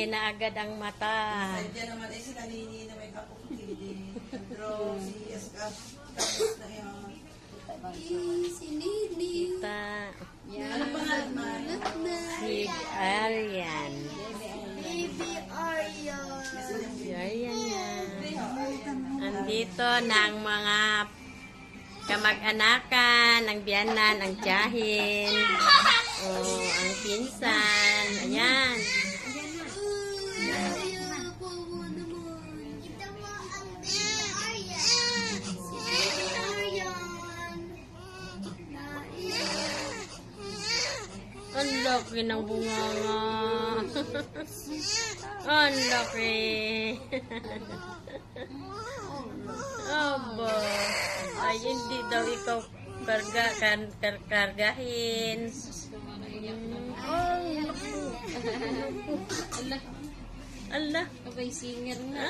Lumaki na agad ang mata. Diyan naman ay sila Nini na may kapukili. Pero si Escap, tapos na yung... Si Nini. Ta, Ano pangalan man? si Arian. Baby Aryan. Si Arian yan. Andito na ang mga kamag-anakan, ang biyanan, ang tiyahin. Oh, ang pinsan. Ayan. Aryan, kawawa naman. Ito mo ang Baby Aryan. Si Baby Aryan. Ang laki ng bunganga. Ang laki. Aba. Ay, hindi daw ikaw kargahin. Oh, Allah. Kabay singer na.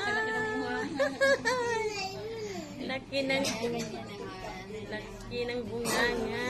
Kalaki ng mga. Laki ng bunganga.